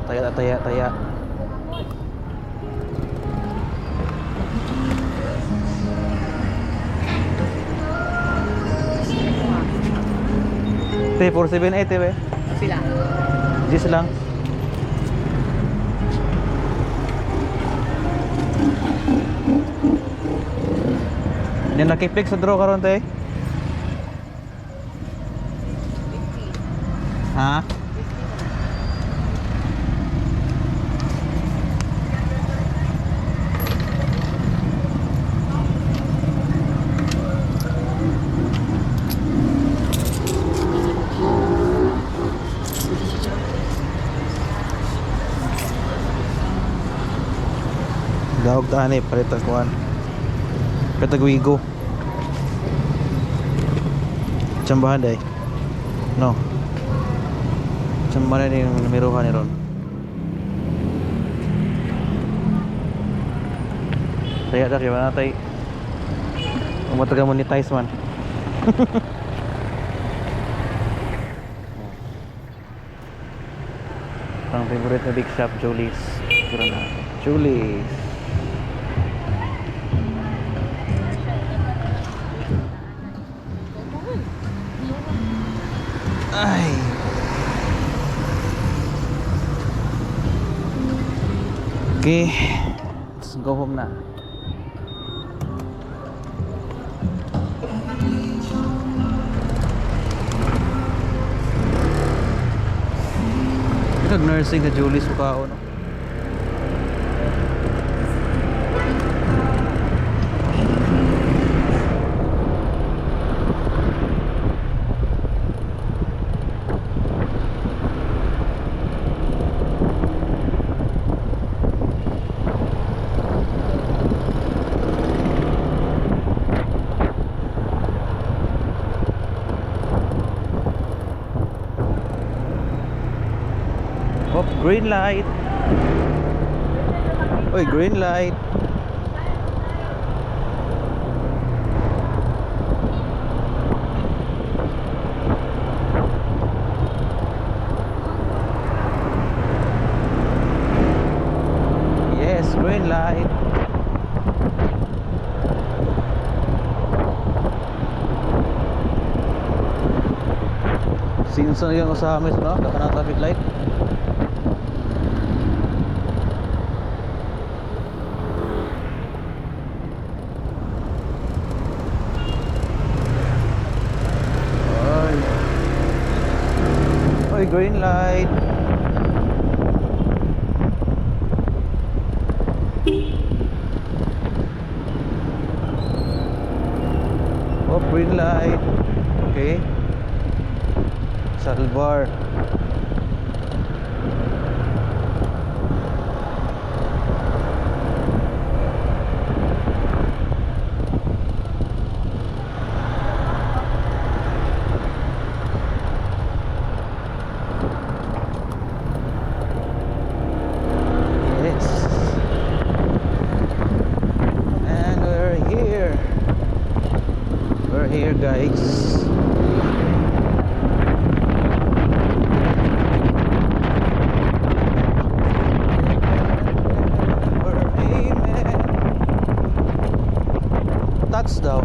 taya. Te, 478 be. Sila. Gis lang. Yan nakiplik sa draw karon te. Ha? Dawag tani palitan kuan. Katagwigo. Chambahan day. No. Chambahan din yung numerohan ni ron. Saya dah kaya natay. Umataga monetize man. Ang favorite na big shop, Julie's. Siguro na. Julie's. Ay. Okay. Let's go home na. Nursing na Julie's Sukao, no? Oh, green light. Oy, green light. Yes, green light. Since yung usaha mo, no? Dapat na traffic light. Oy, green light. Oh, green light. Okay. Salvar. Here guys. Touchdown.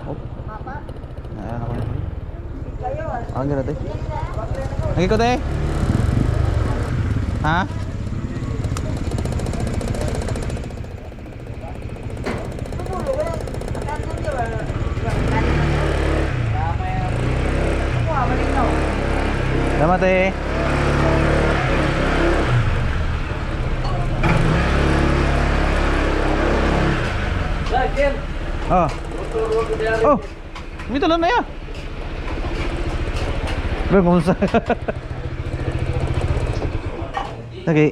Oh. Ayan ako. Ang ganda te. Lagi ko te. Ha? Salamat eh. Oh. Oh. Dito lang na ya. Bang kumusta? Okay.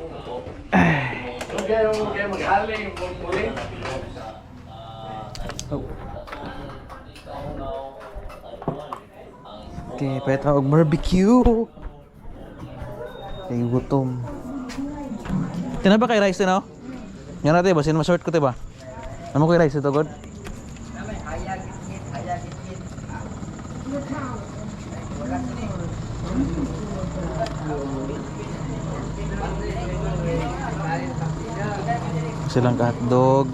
Oh. Okay, pwede tawag barbecue. Ay, gutom. Tinaba kay rice din, no? Yan natin ba? Sino ma-short ko, diba? Naman ko yung rice ito, God? Silang hotdog.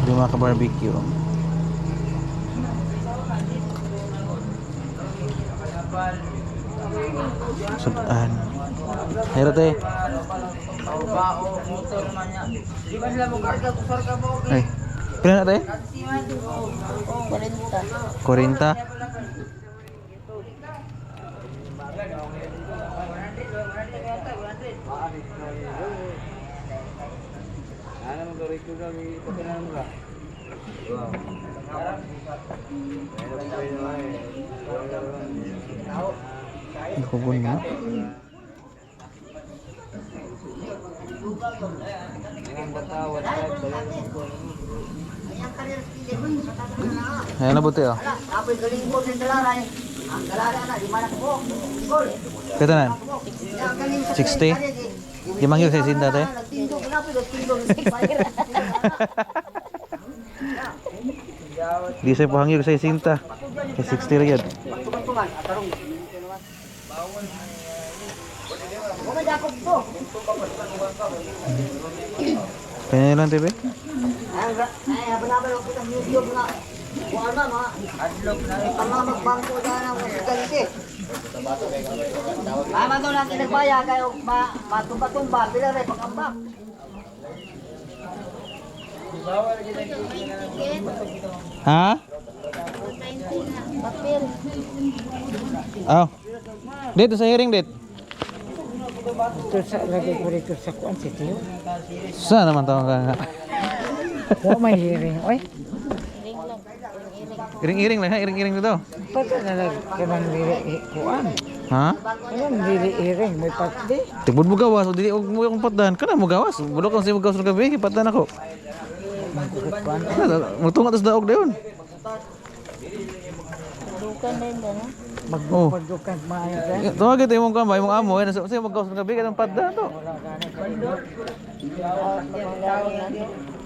Lima ka barbecue. Sudan. Hero te. Ay. Pila na te? 40. 40. Kubun na. Ayan na buti oh. Kaya tanan? 60? Gimang yung sisinta tayo? Di saya pahangyo sa sisinta. Kaya 60 rin yun. Kaya lang TV? Ha? Oh. Dito sa hearing date. Ito sa lagi ko rito sa kuan si Tio. Saan naman tawag ka nga? Wa may hearing. Oy, Iring-iring lang ha, iring-iring dito. pati na lagi ka nang dili kuan. Ha? Anong dili hearing may pati. Tigbod mo gawas, o dili mo akong patdan. Kana mo gawas. Bulok kang siya mo gawas ng gabi, patdan ako. Kuan. Magtunga tas daog dayon. Dukan din ba, no? Oh. Magdukan maayo ka. Tawag ito yung kambay, yung amo, yan siya mag gawas ng gabi, kanang patdan to.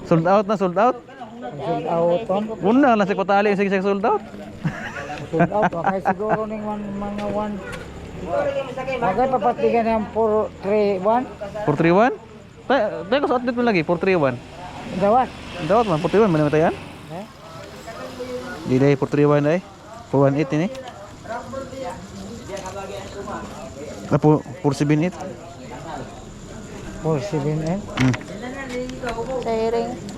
Sold out na, sold out. Sold out on. Una lang si patali yung sige sold out. Sold out. Okay siguro ning mga 1. Magay papatigan ng 431. 431? Tayo ko sa update mo lagi, 431. Dawat. Dawat man, 431, manimatayan? Eh? Di day, 431 day. 418 ini. Apo, 478. 478. Hmm. Sa hearing.